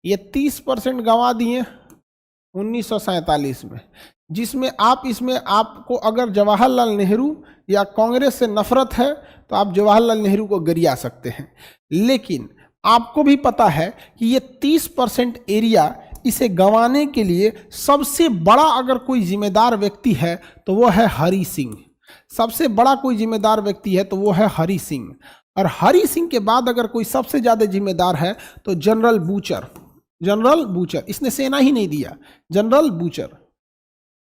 ये 30% गंवा दिए 1947 में, जिसमें आप इसमें आपको अगर जवाहरलाल नेहरू या कांग्रेस से नफरत है तो आप जवाहरलाल नेहरू को गरिया सकते हैं, लेकिन आपको भी पता है कि ये 30% एरिया इसे गंवाने के लिए सबसे बड़ा अगर कोई जिम्मेदार व्यक्ति है तो वो है हरि सिंह। सबसे बड़ा कोई जिम्मेदार व्यक्ति है तो वो है हरि सिंह, और हरि सिंह के बाद अगर कोई सबसे ज्यादा जिम्मेदार है तो जनरल बूचर। जनरल बूचर, इसने सेना ही नहीं दिया, जनरल बूचर।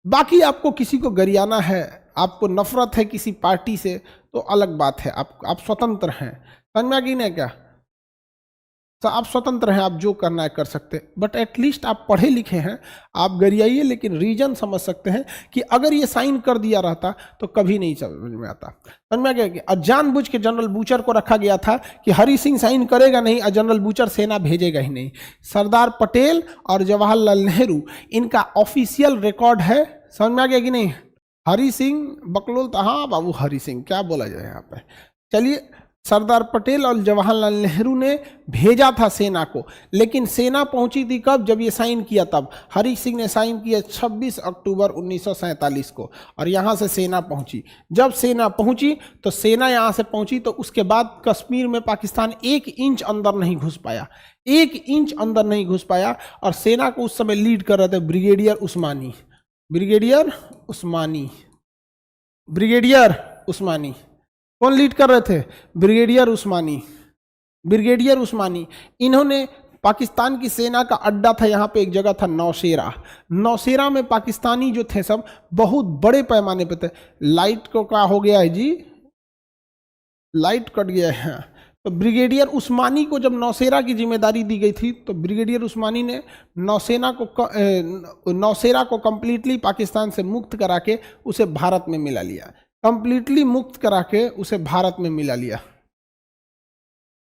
बाकी आपको किसी को गरियाना है, आपको नफरत है किसी पार्टी से तो अलग बात है, आप स्वतंत्र हैं। समझ में आ गई ना क्या? तो आप स्वतंत्र हैं, आप जो करना है कर सकते हैं, बट एटलीस्ट आप पढ़े लिखे हैं, आप गरियाइए, लेकिन रीजन समझ सकते हैं कि अगर ये साइन कर दिया रहता तो कभी नहीं समझ में आता। समझ में आ गया? और जानबूझ के जनरल बूचर को रखा गया था कि हरि सिंह साइन करेगा नहीं और जनरल बूचर सेना भेजेगा ही नहीं। सरदार पटेल और जवाहरलाल नेहरू, इनका ऑफिशियल रिकॉर्ड है। समझ में आ गया कि नहीं? हरि सिंह बकलोल, हाँ बाबू हरि सिंह, क्या बोला जाए यहाँ पे। चलिए, सरदार पटेल और जवाहरलाल नेहरू ने भेजा था सेना को, लेकिन सेना पहुंची थी कब? जब ये साइन किया तब। हरि सिंह ने साइन किया 26 अक्टूबर 1947 को, और यहाँ से सेना पहुंची। जब सेना पहुंची तो सेना यहाँ से पहुंची तो उसके बाद कश्मीर में पाकिस्तान 1 इंच अंदर नहीं घुस पाया, 1 इंच अंदर नहीं घुस पाया। और सेना को उस समय लीड कर रहे थे ब्रिगेडियर उस्मानी। ब्रिगेडियर उस्मानी, ब्रिगेडियर उस्मानी। कौन लीड कर रहे थे? ब्रिगेडियर उस्मानी। ब्रिगेडियर उस्मानी, इन्होंने पाकिस्तान की सेना का अड्डा था, यहाँ पे एक जगह था नौशेरा। नौशेरा में पाकिस्तानी जो थे सब बहुत बड़े पैमाने पे थे। लाइट को क्या हो गया है जी? लाइट कट गया है। तो ब्रिगेडियर उस्मानी को जब नौशेरा की जिम्मेदारी दी गई थी तो ब्रिगेडियर उस्मानी ने नौशेरा को कंप्लीटली पाकिस्तान से मुक्त करा के उसे भारत में मिला लिया। कंप्लीटली मुक्त करा के उसे भारत में मिला लिया।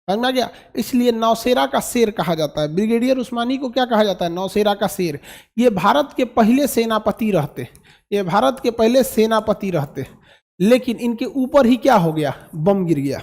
समझ में आ गया? इसलिए नौशेरा का शेर कहा जाता है। ब्रिगेडियर उस्मानी को क्या कहा जाता है? नौशेरा का शेर। ये भारत के पहले सेनापति रहते, ये भारत के पहले सेनापति रहते, लेकिन इनके ऊपर ही क्या हो गया? बम गिर गया,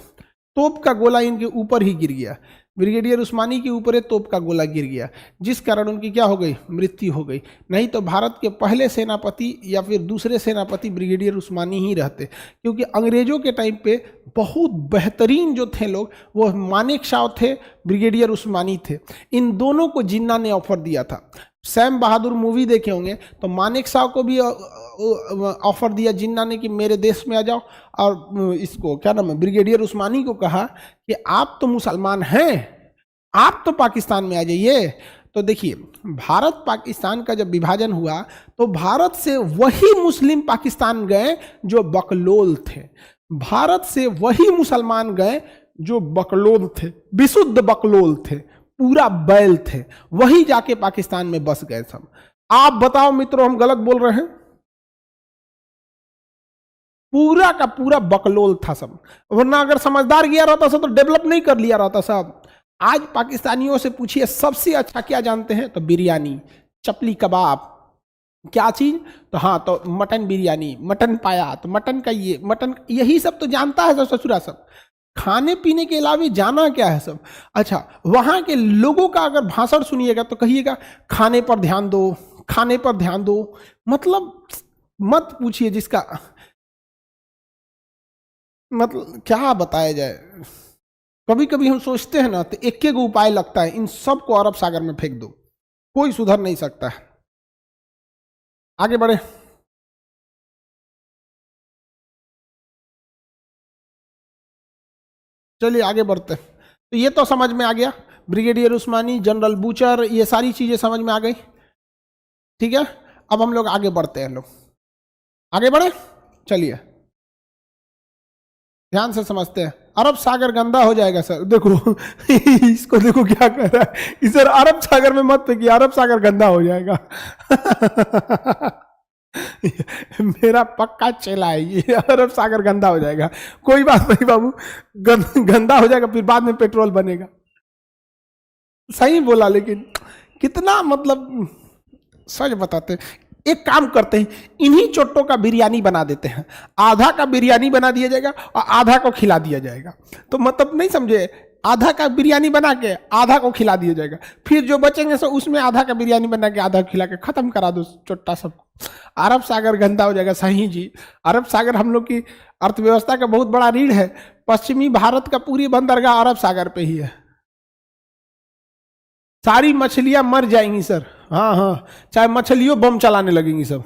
तोप का गोला इनके ऊपर ही गिर गया। ब्रिगेडियर उस्मानी के ऊपर तोप का गोला गिर गया, जिस कारण उनकी क्या हो गई? मृत्यु हो गई। नहीं तो भारत के पहले सेनापति या फिर दूसरे सेनापति ब्रिगेडियर उस्मानी ही रहते, क्योंकि अंग्रेजों के टाइम पे बहुत बेहतरीन जो थे लोग वो मानेकशॉ थे, ब्रिगेडियर उस्मानी थे। इन दोनों को जिन्ना ने ऑफर दिया था। सैम बहादुर मूवी देखे होंगे तो मानेकशॉ को भी ऑफर दिया जिन्ना ने कि मेरे देश में आ जाओ, और इसको क्या नाम है, ब्रिगेडियर उस्मानी को कहा कि आप तो मुसलमान हैं, आप तो पाकिस्तान में आ जाइए। तो देखिए, भारत पाकिस्तान का जब विभाजन हुआ तो भारत से वही मुस्लिम पाकिस्तान गए जो बकलोल थे, भारत से वही मुसलमान गए जो बकलोल थे, विशुद्ध बकलोल थे, पूरा बैल थे, वही जाके पाकिस्तान में बस गए सब। आप बताओ मित्रों, हम गलत बोल रहे हैं? पूरा का पूरा बकलोल था सब, वरना अगर समझदार गया रहता सब तो डेवलप नहीं कर लिया रहता सब। आज पाकिस्तानियों से पूछिए सबसे अच्छा क्या जानते हैं तो बिरयानी, चपली कबाब, क्या चीज तो हाँ तो मटन बिरयानी, मटन पाया तो मटन का ये, मटन, यही सब तो जानता है सब ससुरा सब। खाने पीने के अलावा जाना क्या है सब। अच्छा, वहां के लोगों का अगर भाषण सुनिएगा तो कहिएगा खाने पर ध्यान दो, खाने पर ध्यान दो। मतलब मत पूछिए, जिसका मतलब क्या बताया जाए। कभी कभी हम सोचते हैं ना तो एक एक उपाय लगता है, इन सब को अरब सागर में फेंक दो, कोई सुधर नहीं सकता है। आगे बढ़े। चलिए आगे बढ़ते हैं। तो ये तो समझ में आ गया, ब्रिगेडियर उस्मानी, जनरल बूचर, ये सारी चीजें समझ में आ गई। ठीक है, अब हम लोग आगे बढ़ते हैं। लोग आगे बढ़े, चलिए ध्यान से समझते हैं। अरब सागर गंदा हो जाएगा सर, देखो इसको देखो क्या कर रहा है कि सर अरब सागर में मत फेंकिए, अरब सागर गंदा हो जाएगा मेरा पक्का चेला है ये, अरब सागर गंदा हो जाएगा। कोई बात नहीं बाबू, गंदा हो जाएगा फिर बाद में पेट्रोल बनेगा। सही बोला, लेकिन कितना मतलब सच बताते। एक काम करते हैं, इन्हीं चोट्टों का बिरयानी बना देते हैं, आधा का बिरयानी बना दिया जाएगा और आधा को खिला दिया जाएगा। तो मतलब नहीं समझे, आधा का बिरयानी बना के आधा को खिला दिया जाएगा, फिर जो बचेंगे सो उसमें आधा का बिरयानी बना के आधा खिला के खत्म करा दो चुट्टा सबको। अरब सागर गंदा हो जाएगा। सही जी, अरब सागर हम लोग की अर्थव्यवस्था का बहुत बड़ा रीढ़ है। पश्चिमी भारत का पूरी बंदरगाह अरब सागर पे ही है। सारी मछलियां मर जाएंगी सर। हाँ हाँ, चाहे मछलियों बम चलाने लगेंगी सब।